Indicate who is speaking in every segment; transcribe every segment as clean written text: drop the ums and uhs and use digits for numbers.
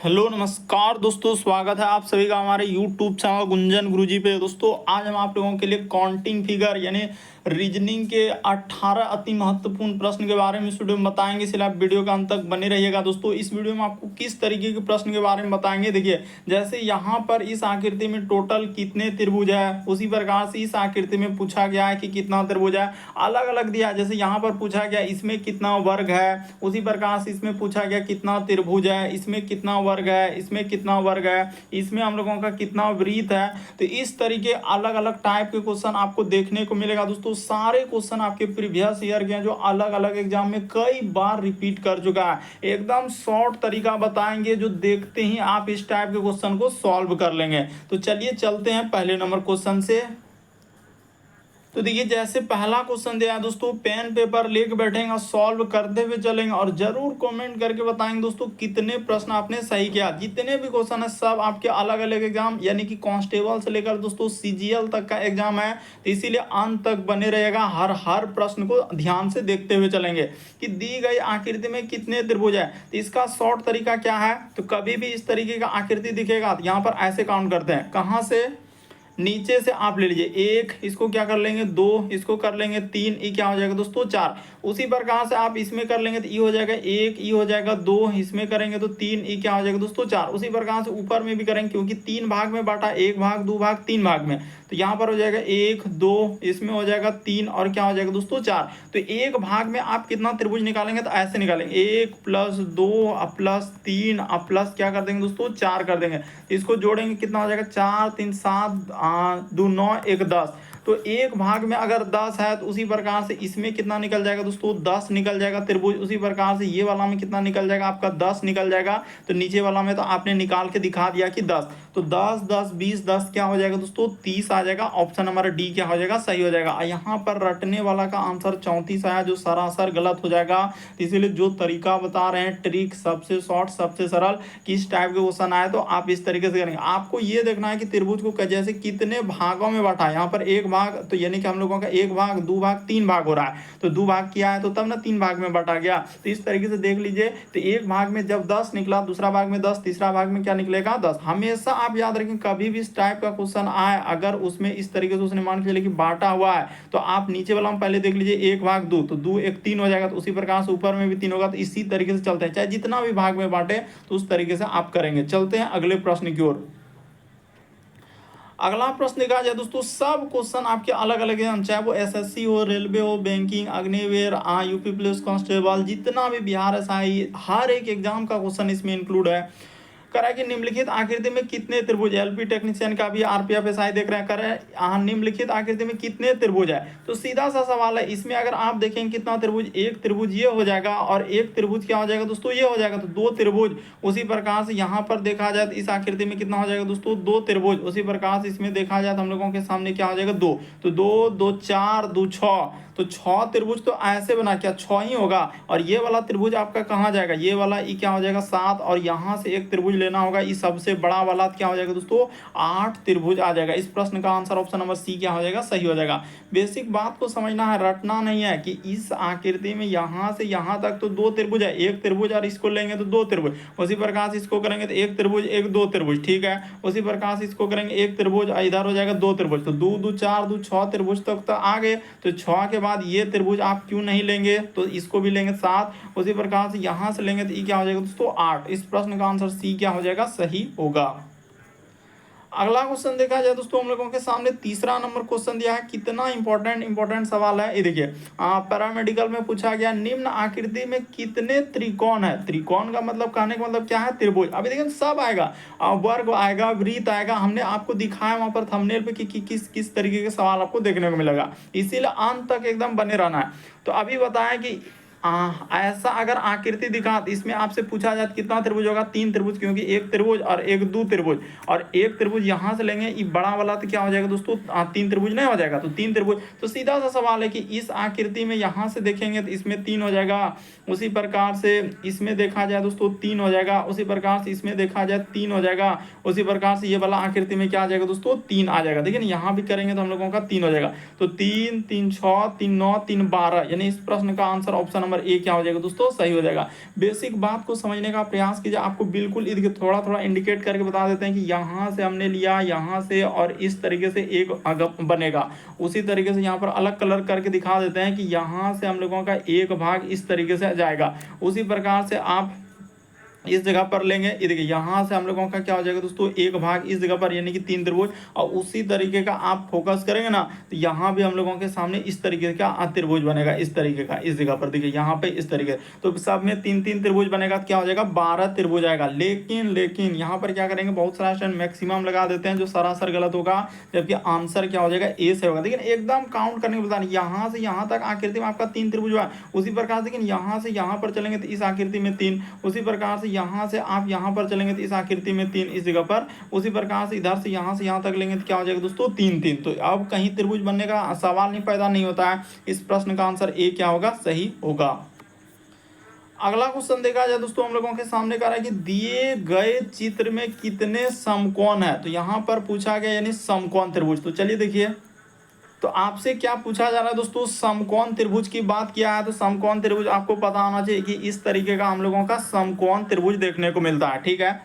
Speaker 1: Hello नमस्कार दोस्तों, स्वागत है आप सभी का हमारे यूट्यूब चैनल गुंजन गुरुजी पे। दोस्तों आज हम आप लोगों के लिए काउंटिंग फिगर यानी रीजनिंग के 18 अति महत्वपूर्ण प्रश्न के बारे में इस वीडियो में बताएंगे, इसलिए आप वीडियो का अंत तक बने रहिएगा। दोस्तों इस वीडियो में आपको किस तरीके के प्रश्न के बारे में बताएंगे, देखिए जैसे यहाँ पर इस आकृति में टोटल कितने त्रिभुज है, उसी प्रकार से इस आकृति में पूछा गया है कि कितना त्रिभुज है, अलग अलग दिया है। जैसे यहाँ पर पूछा गया इसमें कितना वर्ग है, उसी प्रकार से इसमें पूछा गया कितना त्रिभुज है, इसमें कितना वर्ग है, इसमें कितना वर्ग है, इसमें हम लोगों का कितना वृत्त है। तो इस तरीके अलग अलग टाइप के क्वेश्चन आपको देखने को मिलेगा। दोस्तों सारे क्वेश्चन आपके प्रीवियस ईयर के हैं, जो अलग अलग एग्जाम में कई बार रिपीट कर चुका है। एकदम शॉर्ट तरीका बताएंगे, जो देखते ही आप इस टाइप के क्वेश्चन को सॉल्व कर लेंगे। तो चलिए चलते हैं पहले नंबर क्वेश्चन से। तो देखिए जैसे पहला क्वेश्चन दिया है दोस्तों, पेन पेपर लेके बैठेंगे, सॉल्व करते हुए चलेंगे और जरूर कमेंट करके बताएंगे दोस्तों कितने प्रश्न आपने सही किया। जितने भी क्वेश्चन है सब आपके अलग अलग एग्जाम यानी कि कांस्टेबल से लेकर दोस्तों सीजीएल तक का एग्जाम है, तो इसीलिए अंत तक बने रहेगा। हर प्रश्न को ध्यान से देखते हुए चलेंगे कि दी गई आकृति में कितने त्रिभुज है। तो इसका शॉर्ट तरीका क्या है, तो कभी भी इस तरीके का आकृति दिखेगा तो यहाँ पर ऐसे काउंट करते हैं, कहाँ से, नीचे से आप ले लीजिए एक, इसको क्या कर लेंगे दो, इसको कर लेंगे तीन, ये क्या हो जाएगा दोस्तों चार। उसी प्रकार से आप इसमें कर लेंगे तो ये हो जाएगा एक, ये हो जाएगा दो, इसमें करेंगे तो तीन, ये क्या हो जाएगा दोस्तों चार। उसी प्रकार से ऊपर में भी करेंगे, क्योंकि तीन भाग में बांटा, एक भाग दो भाग तीन भाग में, तो यहाँ पर हो जाएगा एक दो, इसमें हो जाएगा तीन और क्या हो जाएगा दोस्तों चार। तो एक भाग में आप कितना त्रिभुज निकालेंगे, तो ऐसे निकालेंगे एक प्लस दो प्लस तीन प्लस क्या कर देंगे दोस्तों चार कर देंगे। इसको जोड़ेंगे कितना हो जाएगा, चार तीन सात, दो नौ, एक 10। तो एक भाग में अगर 10 है तो उसी प्रकार से इसमें कितना निकल जाएगा दोस्तों 10 निकल जाएगा त्रिभुज। उसी प्रकार से ये वाला में कितना निकल जाएगा आपका 10 निकल जाएगा। तो नीचे वाला में तो आपने निकाल के दिखा दिया कि 10, तो 10 10 20 10 क्या हो जाएगा दोस्तों 30 आ जाएगा। ऑप्शन नंबर डी क्या हो जाएगा, सही हो जाएगा। यहाँ पर रटने वाला का आंसर 34 आया, जो सरासर गलत हो जाएगा। इसीलिए जो तरीका बता रहे हैं, ट्रिक सबसे शॉर्ट सबसे सरल, किस टाइप के क्वेश्चन आए तो आप इस तरीके से करेंगे। आपको ये देखना है कि त्रिभुज को जैसे कितने भागों में बांटा है। यहाँ पर एक भाग, तो यानी कि हम लोगों का एक भाग दो भाग तीन भाग हो रहा है, तो दो भाग किया है तो तब ना तीन भाग में बांटा गया। तो इस तरीके से देख लीजिए, तो एक भाग में जब 10 निकला, दूसरा भाग में 10, तीसरा भाग में क्या निकलेगा 10। हमेशा आप याद रखें, कभी भी इस टाइप का क्वेश्चन आए अगर उसमें इस तरीके से उसने मान के चलिए कि बांटा हुआ है, तो आप नीचे वाला में पहले देख लीजिए एक भाग दो, तो दो एक तीन हो जाएगा, तो उसी प्रकार से ऊपर में भी तीन होगा। तो इसी तरीके से चलते हैं, चाहे जितना भी भाग में बांटे तो उस तरीके से आप करेंगे। चलते हैं अगले प्रश्न की ओर। अगला प्रश्न देखा जाए दोस्तों, सब क्वेश्चन आपके अलग अलग हैं, चाहे वो एसएससी हो, रेलवे हो, banking, Agniveer, UP police constable, जितना भी बिहार एसआई, हर एक एग्जाम का क्वेश्चन इसमें इंक्लूड है। करा कि निम्नलिखित आकृति में कितने त्रिभुज, एलपी टेक्नीशियन का भी आरपीएफ एसआई देख रहे हैं, करे निम्नलिखित आकृति में कितने त्रिभुज है। तो सीधा सा सवाल है, इसमें अगर आप देखेंगे कितना त्रिभुज, एक त्रिभुज ये हो जाएगा और एक त्रिभुज क्या हो जाएगा दोस्तों ये हो जाएगा, तो दो त्रिभुज। उसी प्रकार से यहाँ पर देखा जाए तो इस आकृति में कितना हो जाएगा दोस्तों दो त्रिभुज। उसी प्रकार से इसमें देखा जाए तो हम लोगों के सामने क्या हो जाएगा दो, तो दो दो चार दो छः, तो छह त्रिभुज तो ऐसे बना, क्या छह ही होगा। और ये वाला त्रिभुज आपका कहाँ जाएगा, ये वाला ये क्या हो जाएगा सात, और यहाँ से एक त्रिभुज लेना होगा, ये सबसे बड़ा वाला क्या हो जाएगा दोस्तों आठ त्रिभुज आ जाएगा। इस प्रश्न का आंसर ऑप्शन नंबर सी क्या हो जाएगा, सही हो जाएगा। बेसिक बात को समझना है, रटना नहीं है कि इस आकृति में यहाँ से यहाँ तक तो दो त्रिभुज है, एक त्रिभुज और इसको लेंगे तो दो त्रिभुज। उसी प्रकार से इसको करेंगे तो एक त्रिभुज एक दो त्रिभुज, ठीक है। उसी प्रकार से इसको करेंगे एक त्रिभुज, इधर हो जाएगा दो त्रिभुज, तो दो दो चार दो छह त्रिभुज तक तो आ गए। तो छह के बाद ये त्रिभुज आप क्यों नहीं लेंगे, तो इसको भी लेंगे सात। उसी प्रकार से यहां से लेंगे तो ये क्या हो जाएगा दोस्तों आठ। इस प्रश्न का आंसर सी क्या हो जाएगा, सही होगा। अगला क्वेश्चन देखा जाए दोस्तों, हम लोगों के सामने तीसरा नंबर क्वेश्चन दिया है। कितना इंपॉर्टेंट सवाल है ये देखिए। पैरामेडिकल में पूछा गया, निम्न आकृति में कितने त्रिकोण है। त्रिकोण का मतलब, कहने का मतलब क्या है, त्रिभुज। अभी देखिए सब आएगा, वर्ग आएगा, वृत्त आएगा। हमने आपको दिखाया वहां पर थंबनेल पे कि किस तरीके के सवाल आपको देखने को मिलेगा, इसीलिए अंत तक एकदम बने रहना है। तो अभी बताया कि ऐसा अगर आकृति दिखा तो इसमें आपसे पूछा जाए कितना त्रिभुज होगा, तीन त्रिभुज, क्योंकि एक त्रिभुज और एक दो त्रिभुज, और एक त्रिभुज यहां से लेंगे ये बड़ा वाला, तो क्या हो जाएगा दोस्तों तीन त्रिभुज नहीं हो जाएगा, तो तीन त्रिभुज। तो सीधा सा सवाल है कि इस आकृति में यहां से देखेंगे तो इसमें तीन हो जाएगा। उसी प्रकार से इसमें देखा जाए दोस्तों तीन हो जाएगा। उसी प्रकार से इसमें देखा जाए तीन हो जाएगा। उसी प्रकार से ये वाला आकृति में क्या आ जाएगा दोस्तों तीन आ जाएगा। देखिए यहाँ भी करेंगे तो हम लोगों का तीन हो जाएगा, तो तीन तीन छः तीन नौ तीन 12, यानी इस प्रश्न का आंसर ऑप्शन नंबर ए क्या हो जाएगा दोस्तों, सही हो जाएगा। बेसिक बात को समझने का प्रयास कीजिए, आपको बिल्कुल थोड़ा थोड़ा इंडिकेट करके बता देते हैं कि यहाँ से हमने लिया, यहाँ से, और इस तरीके से एक बनेगा। उसी तरीके से यहाँ पर अलग कलर करके दिखा देते हैं कि यहाँ से हम लोगों का एक भाग इस तरीके से जाएगा। उसी प्रकार से आप इस जगह पर लेंगे, ये देखिए यहाँ से हम लोगों का क्या हो जाएगा दोस्तों, एक भाग इस जगह पर, यानी कि 3 त्रिभुज। और उसी तरीके का आप फोकस करेंगे ना, तो यहाँ भी हम लोगों के सामने इस तरीके का त्रिभुज बनेगा, इस तरीके का, इस जगह पर देखिए यहाँ पे इस तरीके। तो सब में 3-3 त्रिभुज बनेगा, तो क्या हो जाएगा, 12 त्रिभुज आएगा। लेकिन यहाँ पर क्या करेंगे, बहुत सारा स्टूडेंट मैक्सिमम लगा देते हैं, जो सरासर गलत होगा, जबकि आंसर क्या हो जाएगा, ए से होगा। लेकिन एकदम काउंट करने के बता, यहाँ से यहाँ तक आकृति में आपका 3 त्रिभुज हुआ। उसी प्रकार से लेकिन यहाँ से यहाँ पर चलेंगे तो इस आकृति में 3, उसी प्रकार से यहाँ से आप यहाँ पर चलेंगे तो इस आकृति में 3 इस जगह पर, उसी प्रकार से इधर से यहाँ तक लेंगे तो क्या हो जाएगा दोस्तों, 3-3। तो अब कहीं त्रिभुज बनने का सवाल नहीं पैदा नहीं होता है। इस प्रश्न का आंसर ए क्या होगा, सही होगा। अगला क्वेश्चन देखा जाए दोस्तों, हम लोगों के सामने कह रहा है कि दिए गए चित्र में कितने समकोण है। तो यहाँ पर पूछा गया यानी समकोण त्रिभुज। तो चलिए देखिए, तो आपसे क्या पूछा जा रहा है दोस्तों, समकोण त्रिभुज की बात किया है। तो समकोण त्रिभुज आपको पता होना चाहिए कि इस तरीके का हम लोगों का समकोण त्रिभुज देखने को मिलता है, ठीक है।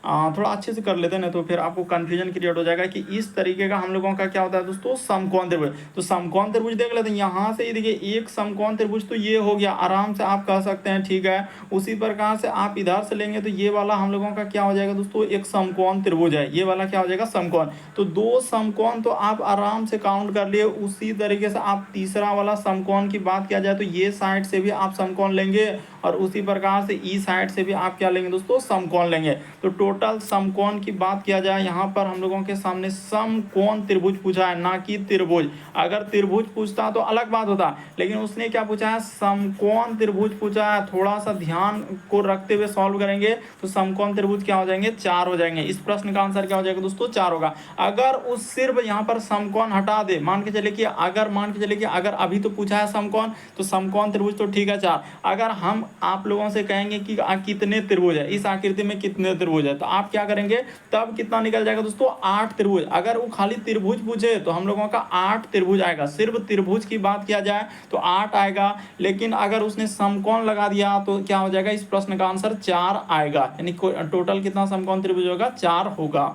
Speaker 1: थोड़ा अच्छे से कर लेते हैं ना, तो फिर आपको कंफ्यूजन क्रिएट हो जाएगा कि इस तरीके का हम लोगों का क्या होता है दोस्तों, समकोण त्रिभुज। तो समकोण त्रिभुज देख लेते हैं, यहाँ से देखिए एक समकोण त्रिभुज तो ये हो गया, आराम से आप कह सकते हैं, ठीक है। उसी प्रकार से आप इधर से लेंगे तो ये वाला हम लोगों का क्या हो जाएगा दोस्तों, एक समकोण त्रिभुज है, ये वाला क्या हो जाएगा, समकोण। तो 2 समकोण तो आप आराम से काउंट कर लिए। उसी तरीके से आप तीसरा वाला समकोण की बात किया जाए तो ये साइड से भी आप समकोण लेंगे, और उसी प्रकार से ई साइड से भी आप क्या लेंगे दोस्तों, समकोण लेंगे। तो टोटल समकोण की बात किया जाए, यहाँ पर हम लोगों के सामने समकोण त्रिभुज पूछा है, ना कि त्रिभुज। अगर त्रिभुज पूछता तो अलग बात होता, लेकिन उसने क्या पूछा है, समकोण त्रिभुज पूछा है। थोड़ा सा ध्यान को रखते हुए सॉल्व करेंगे तो समकोण त्रिभुज क्या हो जाएंगे, 4 हो जाएंगे। इस प्रश्न का आंसर क्या हो जाएगा दोस्तों, 4 होगा। अगर उस सिर्फ यहाँ पर समकोण हटा दे, मान के चले कि अगर अभी तो पूछा है समकोण, तो समकोण त्रिभुज तो ठीक है 4। अगर हम आप लोगों से कहेंगे कि कितने त्रिभुज है, इस आकृति में कितने त्रिभुज है, तो आप क्या करेंगे, तब कितना निकल जाएगा दोस्तों, 8 त्रिभुज। अगर वो खाली त्रिभुज पूछे तो हम लोगों का 8 त्रिभुज आएगा। सिर्फ त्रिभुज की बात किया जाए तो 8 आएगा, लेकिन अगर उसने समकोण लगा दिया तो क्या हो जाएगा, इस प्रश्न का आंसर 4 आएगा। यानी टोटल कितना समकोण त्रिभुज होगा, 4 होगा।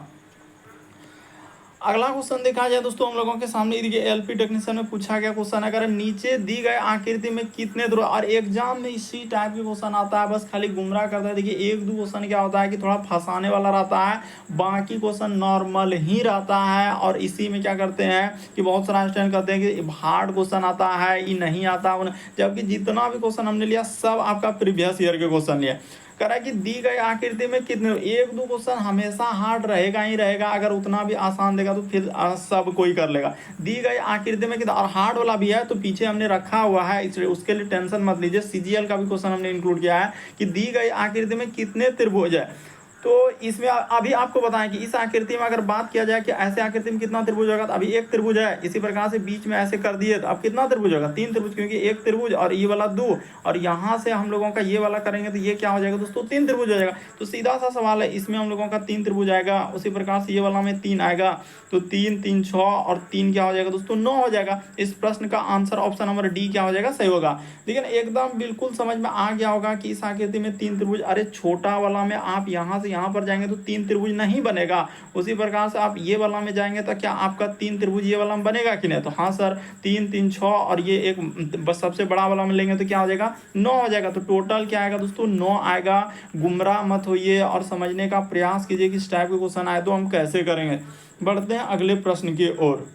Speaker 1: अगला क्वेश्चन देखा जाए दोस्तों, हम लोगों के सामने देखिए एलपी टेक्नीशियन में पूछा गया क्वेश्चन है, अगर नीचे दी गए आकृति में कितने ध्रुव, और एग्जाम में इसी टाइप के क्वेश्चन आता है, बस खाली गुमराह करता है। देखिए 1-2 क्वेश्चन क्या होता है कि थोड़ा फंसाने वाला रहता है, बाकी क्वेश्चन नॉर्मल ही रहता है। और इसी में क्या करते हैं कि बहुत सारा स्टूडेंट कहते हैं कि हार्ड क्वेश्चन आता है, ये नहीं आता, जबकि जितना भी क्वेश्चन हमने लिया सब आपका प्रीवियस ईयर के क्वेश्चन लिया। कह रहा है कि दी गई आकृति में कितने, 1-2 क्वेश्चन हमेशा हार्ड रहेगा ही रहेगा। अगर उतना भी आसान देगा तो फिर सब कोई कर लेगा। दी गई आकृति में कितना, और हार्ड वाला भी है तो पीछे हमने रखा हुआ है, इसलिए उसके लिए टेंशन मत लीजिए। सीजीएल का भी क्वेश्चन हमने इंक्लूड किया है कि दी गई आकृति में कितने त्रिभुज है। तो इसमें अभी आपको बताएं कि इस आकृति में अगर बात किया जाए कि ऐसे आकृति में कितना त्रिभुज होगा, तो अभी एक त्रिभुज है, इसी प्रकार से बीच में ऐसे कर दिए तो अब कितना त्रिभुज होगा, 3 त्रिभुज, क्योंकि एक त्रिभुज और ये वाला 2, और यहाँ से हम लोगों का ये वाला करेंगे तो ये क्या हो जाएगा दोस्तों, 3 त्रिभुज हो जाएगा। तो सीधा सा सवाल है, इसमें हम लोगों का 3 त्रिभुज आएगा, उसी प्रकार से ये वाला में 3 आएगा, तो 3 3 6 और 3 क्या हो जाएगा दोस्तों, 9 हो जाएगा। इस प्रश्न का आंसर ऑप्शन नंबर डी क्या हो जाएगा, सही होगा। लेकिन एकदम बिल्कुल समझ में आ गया होगा कि इस आकृति में 3 त्रिभुज, अरे छोटा वाला में आप यहाँ से यहाँ पर जाएंगे तो 3 त्रिभुज नहीं बनेगा। उसी प्रकार से आप ये वाला में जाएंगे तो क्या आपका 3 त्रिभुज ये वाला में बनेगा कि नहीं, तो हाँ सर 3 3 6 और ये एक बस सबसे बड़ा वाला में लेंगे तो क्या हो जाएगा, 9 हो जाएगा। तो टोटल क्या आएगा दोस्तों, 9 आएगा। गुमराह मत होइए और समझने का प्रयास कीजिए कि इस टाइप के क्वेश्चन आए तो हम कैसे करेंगे। बढ़ते हैं अगले प्रश्न की ओर।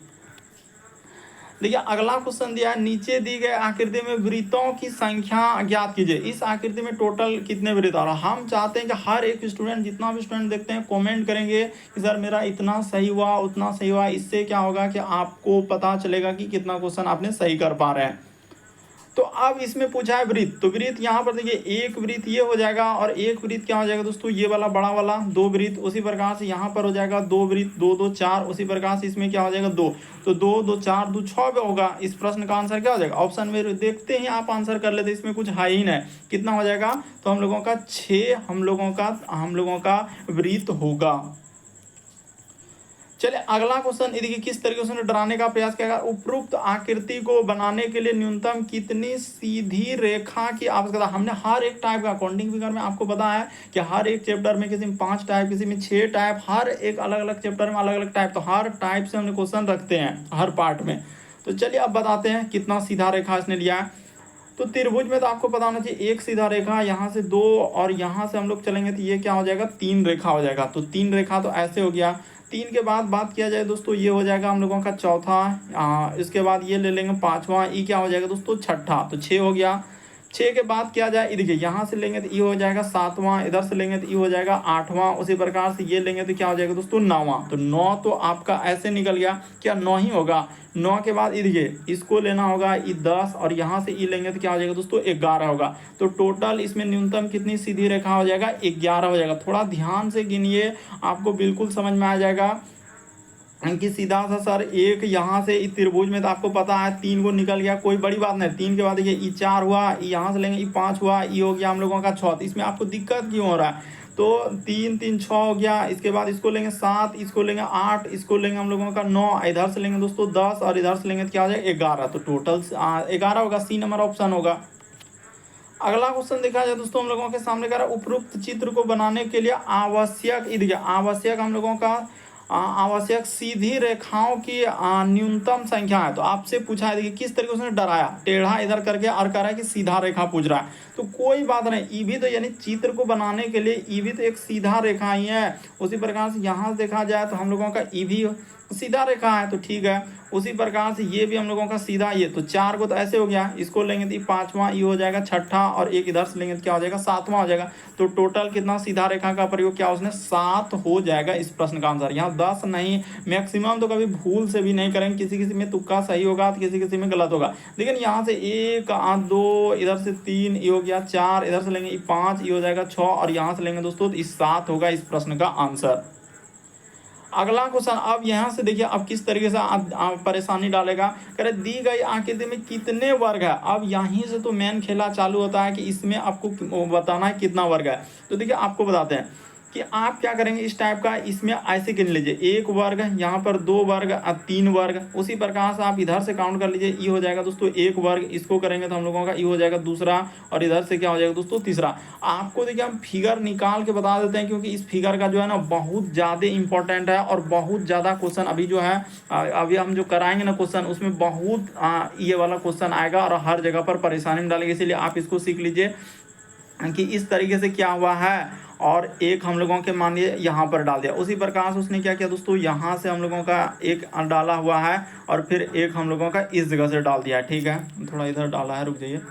Speaker 1: देखिए अगला क्वेश्चन दिया है, नीचे दी गई आकृति में वृत्तों की संख्या ज्ञात कीजिए। इस आकृति में टोटल कितने वृत्त, और हम चाहते हैं कि हर एक स्टूडेंट, जितना भी स्टूडेंट देखते हैं, कमेंट करेंगे कि सर मेरा इतना सही हुआ, उतना सही हुआ। इससे क्या होगा कि आपको पता चलेगा कि कितना क्वेश्चन आपने सही कर पा रहे हैं। तो अब इसमें पूछा है वृत्त, तो वृत्त यहाँ पर देखिए एक वृत्त ये हो जाएगा, और एक वृत्त क्या हो जाएगा दोस्तों, ये वाला बड़ा वाला 2 वृत्त। उसी प्रकार से यहाँ पर हो जाएगा 2 वृत्त, 2 2 4। उसी प्रकार से इसमें क्या हो जाएगा 2, तो 2 2 4 2 6 पे होगा। इस प्रश्न का आंसर क्या हो जाएगा, ऑप्शन में देखते ही आप आंसर कर लेते, इसमें कुछ है ही नहीं। कितना हो जाएगा, तो हम लोगों का 6 हम लोगों का वृत्त होगा। चलिए अगला क्वेश्चन देखिए, किस तरीके से डराने का प्रयास किया गया। उपरोक्त आकृति को बनाने के लिए न्यूनतम कितनी सीधी रेखा की आवश्यकता। हमने हर एक टाइप का काउंटिंग फिगर में आपको पता है कि हर एक चैप्टर में किसी में 5 टाइप, किसी में 6 टाइप, हर एक अलग अलग चैप्टर में अलग अलग टाइप, तो हर टाइप से हमने क्वेश्चन रखते हैं हर पार्ट में। तो चलिए अब बताते हैं कितना सीधा रेखा इसने लिया है। तो त्रिभुज में तो आपको पता होना चाहिए एक सीधा रेखा, यहाँ से 2 और यहाँ से हम लोग चलेंगे तो ये क्या हो जाएगा, 3 रेखा हो जाएगा। तो 3 रेखा तो ऐसे हो गया। 3 के बाद बात किया जाए दोस्तों, ये हो जाएगा हम लोगों का चौथा, इसके बाद ये ले लेंगे 5वां, ये क्या हो जाएगा दोस्तों, छठा, तो 6 हो गया। 6 के बाद क्या जाए, देखिए यहाँ से लेंगे तो ये हो जाएगा 7वां, इधर से लेंगे तो ये हो जाएगा 8वां, उसी प्रकार से ये लेंगे तो क्या हो जाएगा दोस्तों 9वां। तो 9 तो आपका ऐसे निकल गया, क्या 9 ही होगा। 9 के बाद देखिए इसको लेना होगा, ये 10 और यहाँ से ये लेंगे तो क्या हो जाएगा दोस्तों 11 होगा। तो टोटल इसमें न्यूनतम कितनी सीधी रेखा हो जाएगा, 11 हो जाएगा। थोड़ा ध्यान से गिनिए, आपको बिल्कुल समझ में आ जाएगा कि सीधा सा सर एक यहाँ से इस त्रिभुज में तो आपको पता है 3 को निकल गया, कोई बड़ी बात नहीं। 3 के बाद देखिए ई 4 हुआ, यहाँ से लेंगे ई 5 हुआ, ये हो गया हम लोगों का 6। तो इसमें आपको दिक्कत क्यों हो रहा है, तो 3 3 6 हो गया। इसके बाद इसको लेंगे 7, इसको लेंगे 8, इसको लेंगे हम लोगों का 9, इधर से लेंगे दोस्तों 10 और इधर से लेंगे तो क्या हो जाएगा 11। तो टोटल 11 होगा, सी नंबर ऑप्शन होगा। अगला क्वेश्चन देखा जाए दोस्तों, हम लोगों के सामने कह रहा है उपरोक्त चित्र को बनाने के लिए आवश्यक हम लोगों का आवश्यक सीधी रेखाओं की न्यूनतम संख्या है। तो आपसे पूछा है, देखिए किस तरीके से डराया, टेढ़ा इधर करके और कह रहा है कि सीधा रेखा पूछ रहा है। तो कोई बात नहीं, ई भी तो यानी चित्र को बनाने के लिए ई भी तो एक सीधा रेखा ही है। उसी प्रकार से यहाँ से देखा जाए तो हम लोगों का ई भी सीधा रेखा है, तो ठीक है। उसी प्रकार से ये भी हम लोगों का सीधा, ये तो 4 को तो ऐसे हो गया, इसको लेंगे तो 5वां, ये हो जाएगा 6ठा, और एक इधर से लेंगे तो क्या हो जाएगा 7वां हो जाएगा। तो टोटल कितना सीधा रेखा का प्रयोग किया उसने, 7 हो जाएगा इस प्रश्न का आंसर। यहाँ 10 नहीं, मैक्सिमम तो कभी भूल से भी नहीं करेंगे, किसी किसी में तुक्का सही होगा तो किसी किसी में गलत होगा। लेकिन यहाँ से 1 2 इधर से 3, ये हो गया 4, इधर से लेंगे 5, ये हो जाएगा 6, और यहाँ से लेंगे दोस्तों तो 7 होगा इस प्रश्न का आंसर। अगला क्वेश्चन, अब यहाँ से देखिए अब किस तरीके से आप परेशानी डालेगा। कह रहे दी गई आकृति में कितने वर्ग है। अब यहीं से तो मेन खेला चालू होता है कि इसमें आपको बताना है कितना वर्ग है। तो देखिए आपको बताते हैं कि आप क्या करेंगे इस टाइप का, इसमें ऐसे गिन लीजिए 1 वर्ग, यहाँ पर 2 वर्ग, 3 वर्ग। उसी प्रकार से आप इधर से काउंट कर लीजिए, ये हो जाएगा दोस्तों 1 वर्ग, इसको करेंगे तो हम लोगों का ये हो जाएगा दूसरा, और इधर से क्या हो जाएगा दोस्तों तीसरा। आपको देखिए हम फिगर निकाल के बता देते हैं, क्योंकि इस फिगर का जो है ना बहुत ज़्यादा इंपॉर्टेंट है, और बहुत ज़्यादा क्वेश्चन अभी जो है अभी हम जो कराएंगे ना क्वेश्चन, उसमें बहुत ये वाला क्वेश्चन आएगा और हर जगह पर परेशानी में डालेंगे। इसीलिए आप इसको सीख लीजिए कि इस तरीके से क्या हुआ है, और एक हम लोगों के मानिए यहाँ पर डाल दिया। उसी प्रकार से उसने क्या किया दोस्तों, यहाँ से हम लोगों का एक डाला हुआ है, और फिर एक हम लोगों का इस जगह से डाल दिया है। ठीक है, थोड़ा इधर डाला है, रुक जाइए।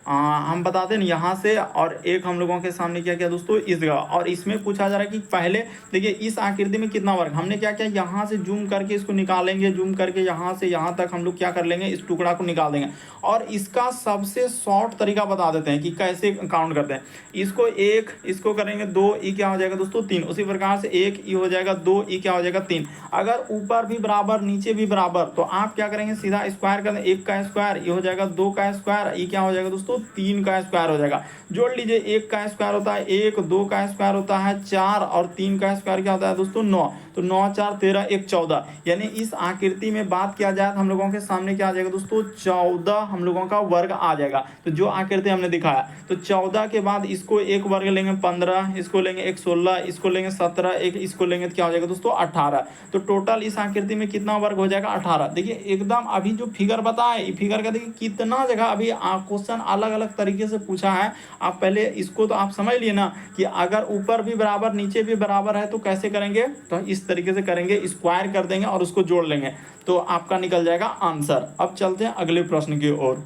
Speaker 1: हम बताते हैं यहाँ से, और एक हम लोगों के सामने क्या किया दोस्तों इस जगह। और इसमें पूछा जा रहा है कि पहले देखिए इस आकृति में कितना वर्ग। हमने क्या किया, यहाँ से जूम करके इसको निकालेंगे, जूम करके यहाँ से यहाँ तक हम लोग क्या कर लेंगे, इस टुकड़ा को निकाल देंगे। और इसका सबसे शॉर्ट तरीका बता देते हैं कि कैसे काउंट करते हैं। इसको 1, इसको करेंगे 2, ये क्या हो जाएगा दोस्तों 3। उसी प्रकार से 1 ये हो जाएगा 2, ये क्या हो जाएगा 3। अगर ऊपर भी बराबर नीचे भी बराबर, तो आप क्या करेंगे सीधा स्क्वायर कर दें। 1 का स्क्वायर ये हो जाएगा 2 का स्क्वायर, ये क्या हो जाएगा दोस्तों 3 का स्क्वायर हो जाएगा। जोड़ लीजिए, 1 का स्क्वायर होता है 1, 2 का स्क्वायर होता है 4, और 3 का स्क्वायर क्या होता है दोस्तों 9। तो 9 4 13 1 14, यानी इस आकृति में बात किया जाए तो हम लोगों के सामने क्या आ जाएगा दोस्तों 14 हम लोगों का वर्ग आ जाएगा। तो जो आकृति हमने दिखाया, तो 14 के बाद इसको एक वर्ग लेंगे 15, इसको लेंगे एक 16, इसको लेंगे 17, एक इसको लेंगे तो क्या हो जाएगा दोस्तों 18। तो टोटल इस आकृति में कितना वर्ग हो जाएगा 18। देखिए एकदम अभी जो फिगर बताए, ये फिगर का देखिए कितना जगह अभी क्वेश्चन अलग अलग तरीके से पूछा है। आप पहले इसको तो आप समझ लिए ना कि अगर ऊपर भी बराबर नीचे भी बराबर है तो कैसे करेंगे, तो इस तरीके से करेंगे, स्क्वायर कर देंगे और उसको जोड़ लेंगे, तो आपका निकल जाएगा आंसर। अब चलते हैं अगले प्रश्न की ओर।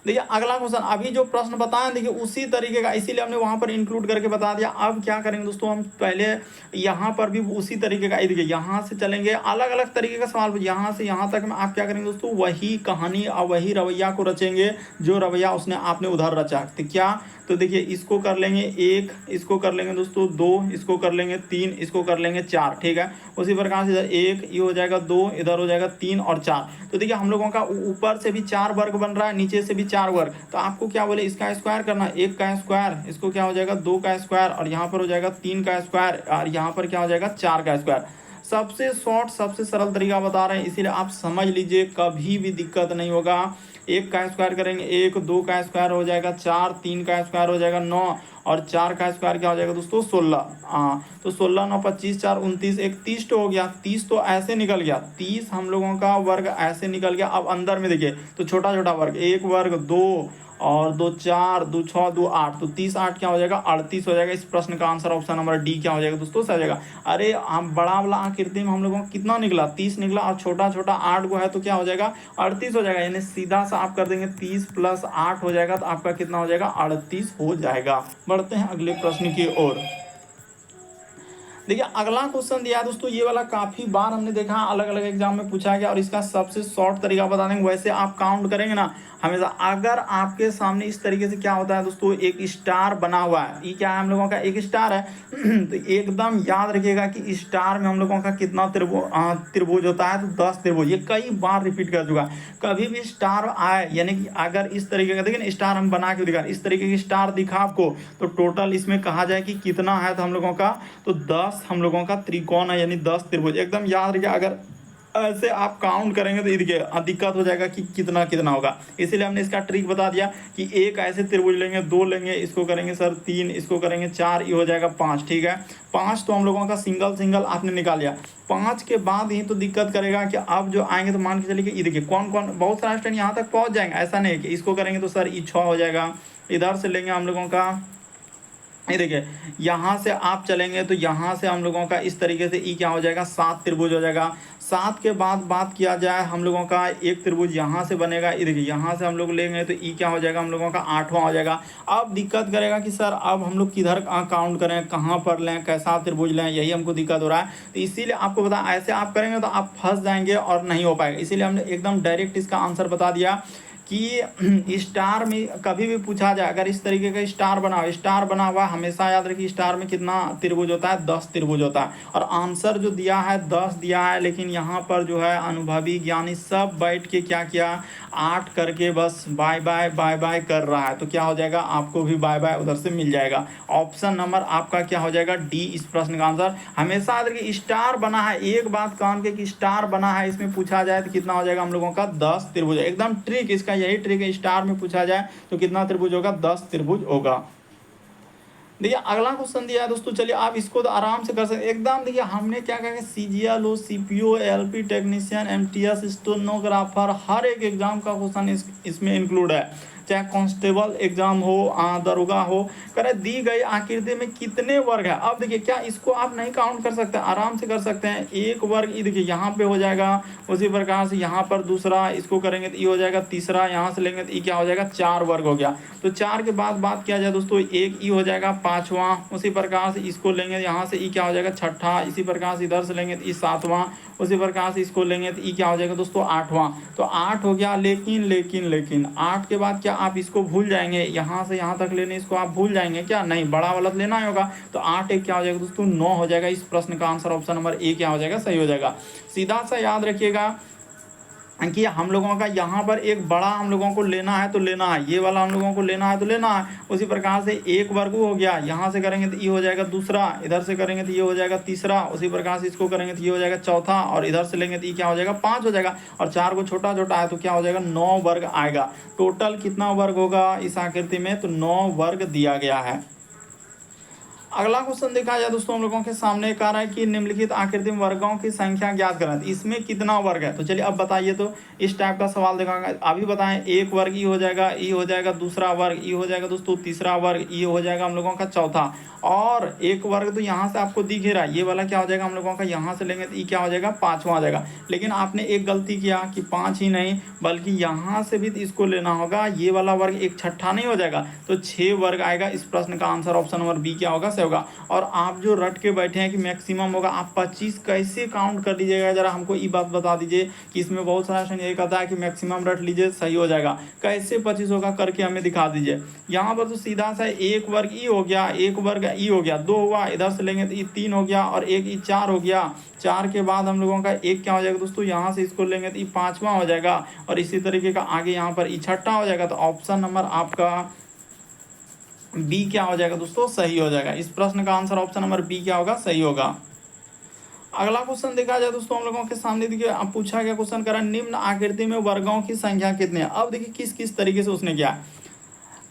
Speaker 1: देखिए अगला क्वेश्चन, अभी जो प्रश्न बताया देखिए उसी तरीके का, इसीलिए हमने वहां पर इंक्लूड करके बता दिया। अब क्या करेंगे दोस्तों, हम पहले यहाँ पर भी उसी तरीके का, देखिए यहाँ से चलेंगे, अलग अलग तरीके का सवाल, यहाँ से यहाँ तक में आप क्या करेंगे दोस्तों, वही कहानी और वही रवैया को रचेंगे जो रवैया उसने आपने उधर रचा। तो क्या, तो देखिए इसको कर लेंगे 1, इसको कर लेंगे दोस्तों 2, इसको कर लेंगे 3, इसको कर लेंगे 4। ठीक है, उसी प्रकार से इधर 1 ये हो जाएगा 2, इधर हो जाएगा 3 और 4। तो देखिए हम लोगों का ऊपर से भी 4 वर्ग बन रहा है, नीचे से भी 4 वर्ग। तो आपको क्या बोले, इसका स्क्वायर करना, 1 का स्क्वायर, इसको क्या हो जाएगा 2 का स्क्वायर, और यहाँ पर हो जाएगा 3 का स्क्वायर, और यहाँ पर क्या हो जाएगा 4 का स्क्वायर। सबसे शॉर्ट सबसे सरल तरीका बता रहे हैं, इसीलिए आप समझ लीजिए, कभी भी दिक्कत नहीं होगा। 1 का स्क्वायर करेंगे 1, 2 का स्क्वायर हो जाएगा 4, 3 का स्क्वायर हो जाएगा 9 और 4 का स्क्वायर क्या हो जाएगा दोस्तों 16। हाँ तो 16 9 25 4 29 1 30 तो हो गया। 30 तो ऐसे निकल गया, 30 हम लोगों का वर्ग ऐसे निकल गया। अब अंदर में देखिए तो छोटा छोटा वर्ग, 1 वर्ग 2 और 2 4 2 6 2 8, तो 30 8 क्या हो जाएगा 38 हो जाएगा। इस प्रश्न का आंसर ऑप्शन नंबर डी क्या हो जाएगा दोस्तों, सही हो जाएगा। अरे हम बड़ा वाला आकृति में हम लोगों को कितना निकला 30 निकला और छोटा छोटा 8 को है तो क्या हो जाएगा 38 हो जाएगा। यानी सीधा सा आप कर देंगे 30 + 8 हो जाएगा तो आपका कितना हो जाएगा 38 हो जाएगा। बढ़ते हैं अगले प्रश्न की ओर। देखिए अगला क्वेश्चन दिया है दोस्तों, ये वाला काफी बार हमने देखा, अलग अलग एग्जाम में पूछा गया और इसका सबसे शॉर्ट तरीका बता देंगे। वैसे आप काउंट करेंगे ना हमेशा, अगर आपके सामने इस तरीके से क्या होता है दोस्तों, एक स्टार बना हुआ है, ये क्या है हम लोगों का एक स्टार है तो एकदम याद रखिएगा कि स्टार में हम लोगों का कितना त्रिभुज होता है, तो 10 त्रिभुज। ये कई बार रिपीट कर चुका है। कभी भी स्टार आए यानी कि अगर इस तरीके का देखिए ना स्टार हम बना के दिखा, इस तरीके की स्टार दिखा आपको, तो टोटल इसमें कहा जाए कि कितना है तो हम लोगों का तो 10 हम लोगों का त्रिकोण है, यानी 10 त्रिभुज। एकदम याद रखिए, अगर ऐसे आप काउंट करेंगे तो देखिए दिक्कत हो जाएगा कि कितना कितना होगा। इसीलिए हमने इसका ट्रिक बता दिया कि एक ऐसे त्रिभुज लेंगे, 2 लेंगे, इसको करेंगे सर 3, इसको करेंगे 4, ये हो जाएगा 5। ठीक है 5 तो हम लोगों का सिंगल सिंगल आपने निकाल लिया। 5 के बाद ही तो दिक्कत करेगा कि अब जो आएंगे तो मान के चलिए कि ये देखिए कौन कौन, बहुत सारे स्टूडेंट यहाँ तक पहुँच जाएंगे, ऐसा नहीं है कि इसको करेंगे तो सर ये 6 हो जाएगा। इधर से लेंगे हम लोगों का, ये देखिए यहाँ से आप चलेंगे तो यहाँ से हम लोगों का इस तरीके से ई क्या हो जाएगा 7 त्रिभुज हो जाएगा। 7 के बाद बात किया जाए हम लोगों का एक त्रिभुज यहाँ से बनेगा, ये देखिए यहाँ से हम लोग लेंगे तो ई क्या हो जाएगा हम लोगों का 8वां हो जाएगा। अब दिक्कत करेगा कि सर अब हम लोग किधर काउंट करें, कहाँ पर लें, कैसा त्रिभुज लें, यही हमको दिक्कत हो रहा है। तो इसीलिए आपको बता, ऐसे आप करेंगे तो आप फंस जाएंगे और नहीं हो पाएगा। इसीलिए हमने एकदम डायरेक्ट इसका आंसर बता दिया कि स्टार में कभी भी पूछा जाए, अगर इस तरीके का स्टार बना हुआ हमेशा याद रखिए स्टार में कितना त्रिभुज होता है 10 त्रिभुज होता है। और आंसर जो दिया है 10 दिया है, लेकिन यहाँ पर जो है अनुभवी ज्ञानी सब बैठ के क्या किया 8 करके बस बाय बाय बाय बाय कर रहा है। तो क्या हो जाएगा आपको भी बाय बाय उधर से मिल जाएगा। ऑप्शन नंबर आपका क्या हो जाएगा डी इस प्रश्न का आंसर। हमेशा याद रखिए स्टार बना है, एक बात कान के कि स्टार बना है, इसमें पूछा जाए तो कितना हो जाएगा हम लोगों का 10 त्रिभुज। एकदम ट्रिक इसका यही ट्रिक है, स्टार में पूछा जाए तो कितना त्रिभुज होगा 10 त्रिभुज होगा। देखिए अगला क्वेश्चन दिया है दोस्तों, चलिए आप इसको तो आराम से कर सकते एकदम। देखिए हमने क्या कहा सीजीएल हो, CPO, LP technician, MTS, stenographer, हर एक एग्जाम का क्वेश्चन इसमें इंक्लूड है। चाहे कांस्टेबल एग्जाम हो, दरोगा हो, करे दी गई आकृति में कितने वर्ग है। अब देखिए क्या इसको आप नहीं काउंट कर सकते, आराम से कर सकते हैं। एक वर्ग ये देखिए यहाँ पे हो जाएगा, उसी प्रकार से यहाँ पर दूसरा, इसको करेंगे तो ये हो जाएगा तीसरा, यहाँ से लेंगे तो ये क्या हो जाएगा 4 वर्ग हो गया। तो 4 के बाद बात किया जाए दोस्तों, एक ई हो जाएगा 5वां, उसी प्रकार से इसको लेंगे यहाँ से ई क्या हो जाएगा 6ठा, इसी प्रकार से इधर से लेंगे तो ई 7वां, उसी प्रकार से इसको लेंगे तो ई क्या हो जाएगा दोस्तों 8वां। तो 8 हो गया, लेकिन 8 के बाद क्या आप इसको भूल जाएंगे, यहाँ से यहाँ तक लेने इसको आप भूल जाएंगे क्या, नहीं बड़ा वाला लेना ही होगा। तो 8 एक क्या हो जाएगा दोस्तों 9 हो जाएगा। इस प्रश्न का आंसर ऑप्शन नंबर ए क्या हो जाएगा, सही हो जाएगा। सीधा सा याद रखिएगा कि हम लोगों का यहाँ पर एक बड़ा हम लोगों को लेना है तो लेना है, ये वाला हम लोगों को लेना है तो लेना है। उसी प्रकार से एक वर्ग हो गया, यहाँ से करेंगे तो ये हो जाएगा दूसरा, इधर से करेंगे तो ये हो जाएगा तीसरा, उसी प्रकार से इसको करेंगे तो ये हो जाएगा चौथा, और इधर से लेंगे तो ये क्या हो जाएगा 5 हो जाएगा। और 4 को छोटा छोटा है तो क्या हो जाएगा 9 वर्ग आएगा। टोटल कितना वर्ग होगा इस आकृति में, तो 9 वर्ग दिया गया है। अगला क्वेश्चन देखा जाए दोस्तों हम लोगों के सामने कह रहा है कि निम्नलिखित आकृति में वर्गों की संख्या ज्ञात करें, इसमें कितना वर्ग है। तो चलिए अब बताइए, तो इस टाइप का सवाल देखा, अभी बताएं। एक वर्ग ई हो जाएगा, ई हो जाएगा दूसरा वर्ग, ई हो जाएगा दोस्तों तीसरा वर्ग, ई हो जाएगा हम लोगों का चौथा, और एक वर्ग तो यहाँ से आपको दिख ही रहा है, ये वाला क्या हो जाएगा हम लोगों का, यहाँ से लेंगे तो ई क्या हो जाएगा 5वां आ जाएगा। लेकिन आपने एक गलती किया कि 5 ही नहीं बल्कि यहाँ से भी इसको लेना होगा, ये वाला वर्ग एक छठा नहीं हो जाएगा तो 6 वर्ग आएगा। इस प्रश्न का आंसर ऑप्शन नंबर बी क्या होगा, सही होगा। और आप जो रट के बैठे हैं कि मैक्सिमम होगा, आप 25 कैसे काउंट कर लीजिएगा, जरा हमको ये बात बता दीजिए कि इसमें बहुत सारा क्वेश्चन यही कहता है कि मैक्सिमम रट लीजिए सही हो जाएगा, कैसे 25 होगा करके हमें दिखा दीजिए। यहाँ पर तो सीधा सा एक वर्ग ई हो गया, एक वर्ग ई हो गया, 2 हुआ, इधर से लेंगे तो ये 3 हो गया, और एक ई 4 हो गया। 4 के बाद हम लोगों का एक क्या हो जाएगा दोस्तों, यहाँ से इसको लेंगे तो ये 5वां हो जाएगा, और इसी तरीके का आगे यहाँ पर ये छठा हो जाएगा। तो ऑप्शन नंबर आपका बी क्या हो जाएगा दोस्तों, सही हो जाएगा। इस प्रश्न का आंसर ऑप्शन नंबर बी क्या होगा, सही होगा। अगला क्वेश्चन देखा जाए दोस्तों हम लोगों के सामने देखिए अब पूछा गया क्वेश्चन करा निम्न आकृति में वर्गों की संख्या कितनी है। अब देखिए किस किस तरीके से उसने किया।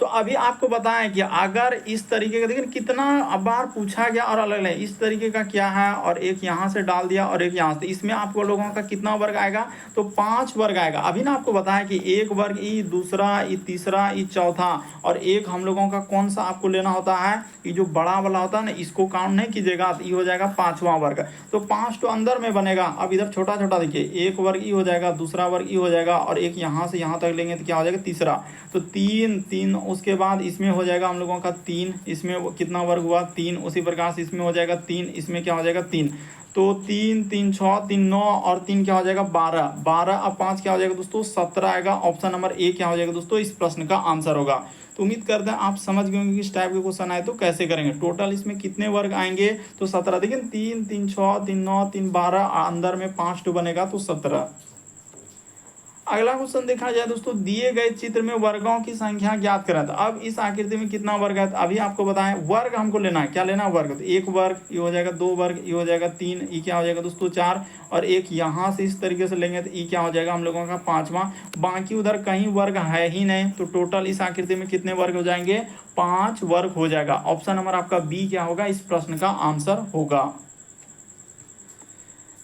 Speaker 1: तो अभी आपको बताएं कि अगर इस तरीके का देखिए कितना बार पूछा गया और अलग अलग इस तरीके का क्या है और एक यहाँ से डाल दिया और एक यहाँ से, इसमें आपको लोगों का कितना वर्ग आएगा तो 5 वर्ग आएगा। अभी ना आपको बताया कि एक वर्ग ई, दूसरा ई, तीसरा ई, चौथा और एक हम लोगों का कौन सा आपको लेना होता है ये जो बड़ा वाला होता है ना इसको काउंट नहीं कीजिएगा तो ये हो जाएगा 5वां वर्ग। तो 5 तो अंदर में बनेगा। अब इधर छोटा छोटा देखिए एक वर्ग ई हो जाएगा, दूसरा वर्ग ई हो जाएगा और एक यहाँ से यहाँ तक लेंगे तो क्या हो जाएगा तीसरा। तो 3 3 उसके बाद इसमें हो जाएगा हम लोगों का 3, इसमें कितना वर्ग हुआ 3, उसी प्रकार से इसमें हो जाएगा 3, इसमें क्या हो जाएगा 3। तो 3 3 6 3 9 और 3 क्या हो जाएगा 12 12 अब 5 क्या हो जाएगा दोस्तों 17 आएगा। ऑप्शन नंबर ए क्या हो जाएगा दोस्तों इस प्रश्न का आंसर होगा। तो उम्मीद करते हैं आप समझ गए होंगे कि इस टाइप के क्वेश्चन आए तो कैसे करेंगे। टोटल इसमें कितने वर्ग आएंगे तो 17। देखिए 3 3 6 3 9 3 12 अंदर में 5 तो बनेगा तो 17। अगला क्वेश्चन देखा जाए दोस्तों दिए गए चित्र में वर्गों की संख्या ज्ञात करें। तो अब इस आकृति में कितना वर्ग है तो अभी आपको बताएं वर्ग हमको लेना है। क्या लेना है वर्ग। तो एक वर्ग ये हो जाएगा, दो वर्ग ये हो जाएगा, तीन ये क्या हो जाएगा दोस्तों 4 और एक यहाँ से इस तरीके से लेंगे तो ये क्या हो जाएगा हम लोगों का 5वां। बाकी उधर कहीं वर्ग है ही नहीं तो टोटल इस आकृति में कितने वर्ग हो जाएंगे 5 वर्ग हो जाएगा। ऑप्शन नंबर आपका बी क्या होगा इस प्रश्न का आंसर होगा।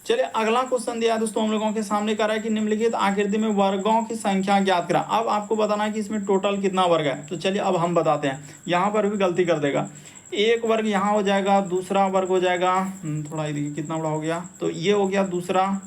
Speaker 1: चलिए अगला क्वेश्चन दिया दोस्तों हम लोगों के सामने कर रहा है कि निम्नलिखित आकृति में वर्गों की संख्या ज्ञात करा। अब आपको बताना है कि इसमें टोटल कितना वर्ग है। तो चलिए अब हम बताते हैं। यहाँ पर भी गलती कर देगा। एक वर्ग यहाँ हो जाएगा, दूसरा वर्ग हो जाएगा थोड़ा ये देखिए कितना बड़ा हो गया तो ये हो गया दूसरा,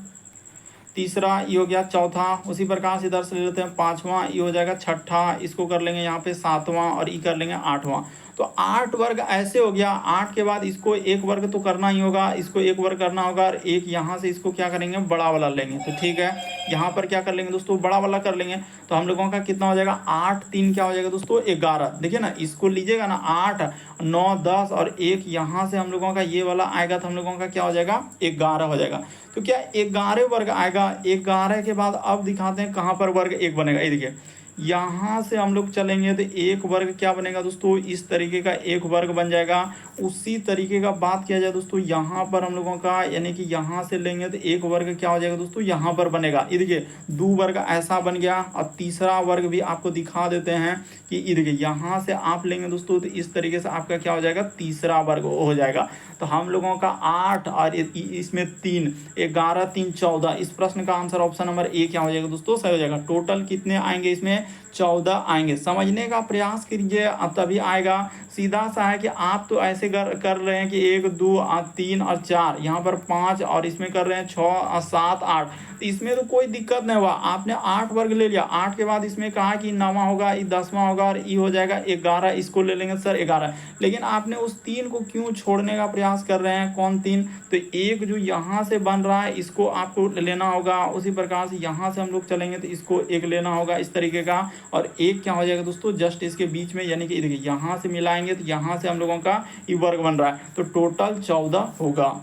Speaker 1: तीसरा ये हो गया चौथा, उसी प्रकार से इधर से ले लेते हैं 5वां ये हो जाएगा छठा, इसको कर लेंगे यहाँ पे 7वां और ये कर लेंगे 8वां। तो 8 वर्ग ऐसे हो गया। 8 के बाद इसको एक वर्ग तो करना ही होगा, इसको एक वर्ग करना होगा और एक यहाँ से इसको क्या करेंगे बड़ा वाला लेंगे। तो ठीक है यहाँ पर क्या कर लेंगे दोस्तों बड़ा वाला कर लेंगे। तो हम लोगों का कितना हो जाएगा 8 3 क्या हो जाएगा दोस्तों 11। देखिए ना इसको लीजिएगा ना 8 9 10 और एक यहाँ से हम लोगों का ये वाला आएगा तो हम लोगों का क्या हो जाएगा 11 हो जाएगा। तो क्या 11 वर्ग आएगा। 11 के बाद अब दिखाते हैं कहाँ पर वर्ग एक बनेगा। ये देखिए यहाँ से हम लोग चलेंगे तो एक वर्ग क्या बनेगा दोस्तों इस तरीके का एक वर्ग बन जाएगा। उसी तरीके का बात किया जाए दोस्तों यहाँ पर हम लोगों का यानी कि यहाँ से लेंगे तो एक वर्ग क्या हो जाएगा दोस्तों यहाँ पर बनेगा। ये देखिए 2 वर्ग ऐसा बन गया और तीसरा वर्ग भी आपको दिखा देते हैं कि ये देखिए यहाँ से आप लेंगे दोस्तों तो इस तरीके से आपका क्या हो जाएगा तीसरा वर्ग हो जाएगा। तो हम लोगों का 8 और इसमें 3 11 3 14 इस प्रश्न का आंसर ऑप्शन नंबर ए क्या हो जाएगा दोस्तों सही हो जाएगा। टोटल कितने आएंगे इसमें 14 आएंगे। समझने का प्रयास कीजिए अब तभी आएगा। सीधा सा है कि आप तो ऐसे कर रहे हैं कि 1 2 और 3 और 4 यहाँ पर 5 और इसमें कर रहे हैं 6 और 7 8। इसमें तो कोई दिक्कत नहीं हुआ। आपने 8 वर्ग ले लिया। 8 के बाद इसमें कहा कि 9वां होगा, ये 10वां होगा और ये हो जाएगा 11। इसको ले लेंगे सर 11। लेकिन आपने उस 3 को क्यों छोड़ने का प्रयास कर रहे हैं। कौन 3 तो एक जो यहाँ से बन रहा है इसको आपको लेना होगा। उसी प्रकार से यहाँ से हम लोग चलेंगे तो इसको एक लेना होगा इस तरीके का और एक क्या हो जाएगा दोस्तों जस्ट इसके बीच में यानी कि देखिए यहाँ से मिलाएंगे तो यहाँ से हम लोगों का ये वर्ग बन रहा है। तो टोटल 14 होगा।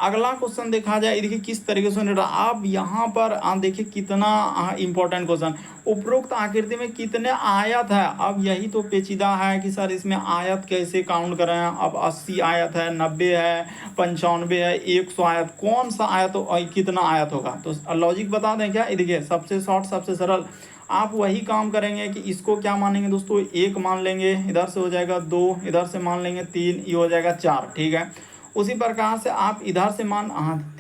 Speaker 1: अगला क्वेश्चन देखा जाए देखिए किस तरीके से रहा। अब यहाँ पर देखिए कितना इंपॉर्टेंट क्वेश्चन। उपरोक्त आकृति में कितने आयत है। अब यही तो पेचीदा है कि सर इसमें आयत कैसे काउंट करें। अब 80 आयत है, 90 है, 95 है, 100 आयत, कौन सा आयत और कितना आयत होगा। तो लॉजिक बता दें क्या। देखिए सबसे शॉर्ट सबसे सरल आप वही काम करेंगे कि इसको क्या मानेंगे दोस्तों 1 मान लेंगे, इधर से हो जाएगा 2, इधर से मान लेंगे 3, ये हो जाएगा 4। ठीक है उसी प्रकार से आप इधर से मान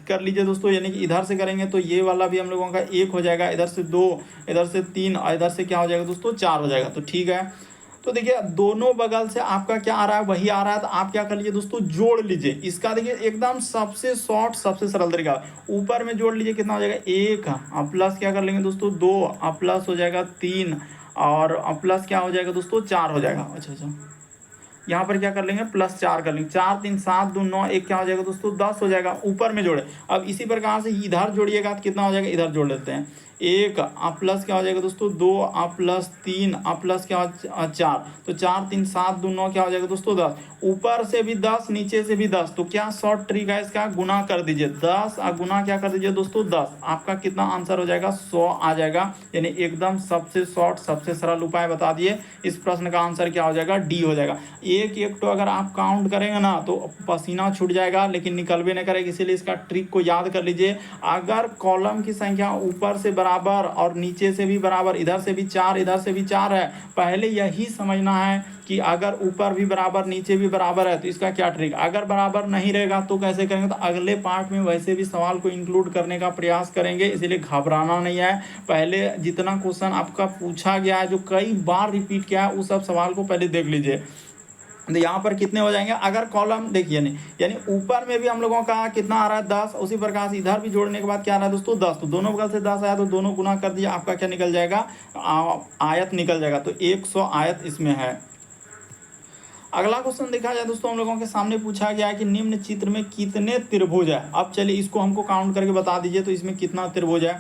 Speaker 1: कर लीजिए दोस्तों यानी कि इधर से करेंगे तो ये वाला भी हम लोगों का 1 हो जाएगा, इधर से 2, इधर से 3 और इधर से क्या हो जाएगा दोस्तों 4 हो जाएगा। तो ठीक है तो देखिए दोनों बगल से आपका क्या आ रहा है वही आ रहा है। तो आप क्या कर लीजिए दोस्तों जोड़ लीजिए। इसका देखिए एकदम सबसे शॉर्ट सबसे सरल तरीका ऊपर में जोड़ लीजिए कितना हो जाएगा 1 और प्लस क्या कर लेंगे दोस्तों 2 और प्लस हो जाएगा 3 और प्लस क्या हो जाएगा दोस्तों 4 हो जाएगा। अच्छा यहाँ पर क्या कर लेंगे +4 कर लेंगे। 4 3 7 2 9 1 क्या हो जाएगा दोस्तों 10 हो जाएगा। ऊपर में जोड़े। अब इसी प्रकार से इधर जोड़िएगा तो कितना हो जाएगा इधर जोड़ लेते हैं 1 आ प्लस क्या हो जाएगा दोस्तों 2 आ प्लस 3 आ प्लस क्या 4, तो 4 3 7 2 9 क्या हो जाएगा दोस्तों 10। ऊपर से भी 10 नीचे से भी 10, तो क्या शॉर्ट ट्रिक है इसका, गुना कर दीजिए 10 और गुना क्या कर दीजिए दोस्तों 10, आपका कितना आंसर हो जाएगा 100 आ जाएगा। यानी एकदम सबसे शॉर्ट सबसे सरल उपाय बता दिए। इस प्रश्न का आंसर क्या हो जाएगा, डी हो जाएगा। एक एक तो अगर आप काउंट करेंगे ना तो पसीना छूट जाएगा लेकिन निकलबे नहीं करेगा, इसीलिए इसका ट्रिक को याद कर लीजिए। अगर कॉलम की संख्या ऊपर से बराबर और नीचे से भी बराबर, इधर से भी 4 इधर से भी 4 है, पहले यही समझना है कि अगर ऊपर भी बराबर नीचे भी बराबर है तो इसका क्या ट्रिक। अगर बराबर नहीं रहेगा तो कैसे करेंगे, तो अगले पार्ट में वैसे भी सवाल को इंक्लूड करने का प्रयास करेंगे, इसीलिए घबराना नहीं है। पहले जितना क्वेश्चन आपका पूछा गया है जो कई बार रिपीट किया है उस सब सवाल को पहले देख लीजिए। तो यहाँ पर कितने हो जाएंगे, अगर कॉलम देखिए नहीं, यानी ऊपर में भी हम लोगों का कितना आ रहा है 10, उसी प्रकार से इधर भी जोड़ने के बाद क्या आ रहा है दोस्तों 10, तो दोनों बगल से 10 आया तो दोनों गुना कर दिया, आपका क्या निकल जाएगा आयत निकल जाएगा। तो 100 आयत इसमें है। अगला क्वेश्चन देखा जाए दोस्तों, हम लोगों के सामने पूछा गया है कि निम्न चित्र में कितने त्रिभुज है। अब चलिए इसको हमको काउंट करके बता दीजिए तो इसमें कितना त्रिभुज है।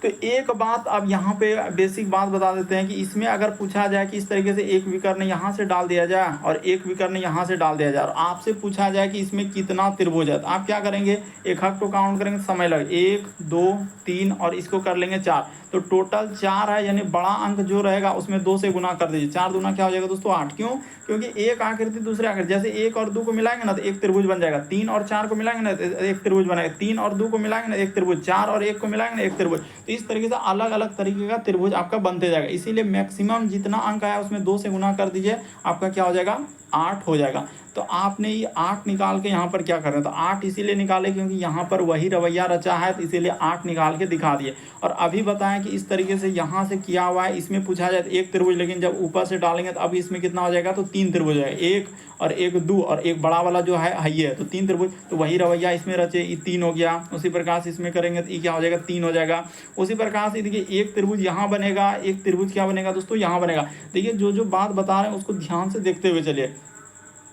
Speaker 1: तो एक बात अब यहाँ पे बेसिक बात बता देते हैं कि इसमें अगर पूछा जाए कि इस तरीके से एक विकर्ण यहाँ से डाल दिया जाए और एक विकर्ण यहाँ से डाल दिया जाए और आपसे पूछा जाए कि इसमें कितना त्रिभुज है, तो आप क्या करेंगे, एक हक को काउंट करेंगे, समय लगे 1 2 3 और इसको कर लेंगे 4, तो टोटल 4 है। यानी बड़ा अंक जो रहेगा उसमें 2 से गुना कर दीजिए, 4 दूना क्या हो जाएगा दोस्तों 8। क्यों, क्योंकि एक आकृति दूसरे आकृति, जैसे 1 और 2 को मिलाएंगे ना तो एक त्रिभुज बन जाएगा, 3 और 4 को मिलाएंगे ना तो एक त्रिभुज बनेगा, 3 और 2 को मिलाएंगे ना एक त्रिभुज, 4 और 1 को मिलाएंगे ना एक त्रिभुज। तो इस तरीके से अलग अलग तरीके का त्रिभुज आपका बनते जाएगा, इसीलिए मैक्सिमम जितना अंक आया उसमें 2 से गुना कर दीजिए, आपका क्या हो जाएगा 8 हो जाएगा। तो आपने ये 8 निकाल के यहाँ पर क्या कर रहे हैं, तो 8 इसीलिए निकाले क्योंकि यहाँ पर वही रवैया रचा है, तो इसीलिए 8 निकाल के दिखा दिए। और अभी बताएं कि इस तरीके से यहाँ से किया हुआ है, इसमें पूछा जाए तो एक त्रिभुज, लेकिन जब ऊपर से डालेंगे तो अभी इसमें कितना हो जाएगा, तो 3 त्रिभुज है, 1 और 1 2 और एक बड़ा वाला जो है ये है, तो 3 त्रिभुज। तो वही रवैया इसमें रचे, ये 3 हो गया। उसी प्रकार से इसमें करेंगे तो ये क्या हो जाएगा 3 हो जाएगा। उसी प्रकार से देखिए एक त्रिभुज यहाँ बनेगा, एक त्रिभुज क्या बनेगा दोस्तों यहाँ बनेगा। देखिए जो जो बात बता रहे हैं उसको ध्यान से देखते हुए चलिए।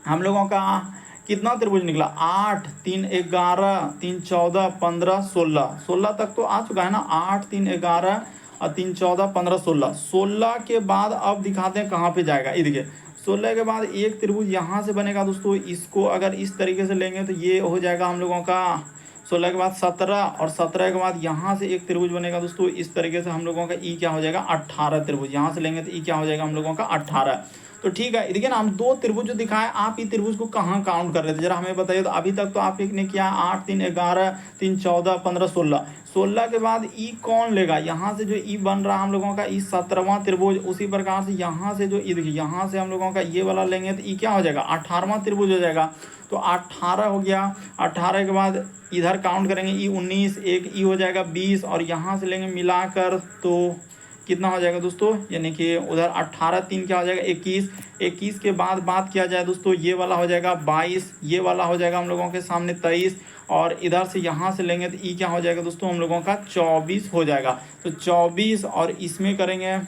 Speaker 1: हम लोगों का कितना त्रिभुज निकला, 8 3 11 3 14 15 16, 16 तक तो आ चुका है ना, 8 3 11 और 3 14 15 16, 16 के बाद अब दिखाते हैं कहाँ पे जाएगा। ये देखिए 16 के बाद एक त्रिभुज यहाँ से बनेगा दोस्तों, इसको अगर इस तरीके से लेंगे तो ये हो जाएगा हम लोगों का 16 के बाद 17 और 17 के बाद यहाँ से एक त्रिभुज बनेगा दोस्तों, इस तरीके से हम लोगों का ई क्या हो जाएगा 18 त्रिभुज, यहाँ से लेंगे तो ई क्या हो जाएगा हम लोगों का 18। तो ठीक है, देखिए ना हम 2 त्रिभुज जो दिखाए, आप ये त्रिभुज को कहाँ काउंट कर रहे थे जरा हमें बताइए। तो अभी तक तो आप एक ने किया 8 3 11 3 14 15 16, 16 के बाद ई कौन लेगा, यहाँ से जो ई बन रहा है हम लोगों का ई 17वां त्रिभुज। उसी प्रकार से यहाँ से जो ई देखिए यहाँ से हम लोगों का ये वाला लेंगे तो ई क्या हो जाएगा 18वां त्रिभुज हो जाएगा। तो 18 हो गया, 18 के बाद इधर काउंट करेंगे ई 19, एक ई हो जाएगा 20 और यहाँ से लेंगे मिलाकर तो कितना हो जाएगा दोस्तों, यानी कि उधर 18 3 क्या हो जाएगा 21, 21 के बाद बात किया जाए दोस्तों ये वाला हो जाएगा 22, ये वाला हो जाएगा हम लोगों के सामने 23 और इधर से यहाँ से लेंगे तो ई क्या हो जाएगा दोस्तों हम लोगों का 24 हो जाएगा। तो 24 और इसमें करेंगे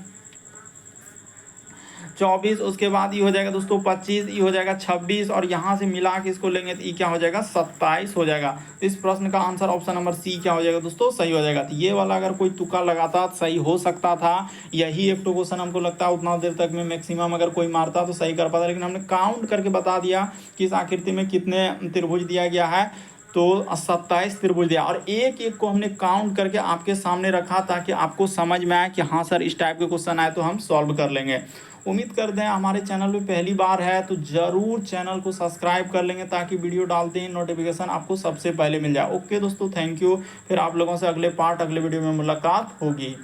Speaker 1: 24, उसके बाद ये हो जाएगा दोस्तों 25, ये हो जाएगा 26 और यहाँ से मिला के इसको लेंगे तो ये क्या हो जाएगा 27 हो जाएगा। तो इस प्रश्न का आंसर ऑप्शन नंबर सी क्या हो जाएगा दोस्तों सही हो जाएगा। तो ये वाला अगर कोई तुक्का लगाता सही हो सकता था, यही एक तो क्वेश्चन हमको लगता है उतना देर तक में मैक्सिमम अगर कोई मारता तो सही कर पाता, लेकिन हमने काउंट करके बता दिया कि इस आकृति में कितने त्रिभुज दिया गया है, तो 27 त्रिभुज दिया और एक एक को हमने काउंट करके आपके सामने रखा ताकि आपको समझ में आए कि हाँ सर इस टाइप के क्वेश्चन आए तो हम सॉल्व कर लेंगे। उम्मीद करते हैं हमारे चैनल पे पहली बार है तो ज़रूर चैनल को सब्सक्राइब कर लेंगे ताकि वीडियो डालते ही नोटिफिकेशन आपको सबसे पहले मिल जाए। ओके दोस्तों, थैंक यू। फिर आप लोगों से अगले वीडियो में मुलाकात होगी।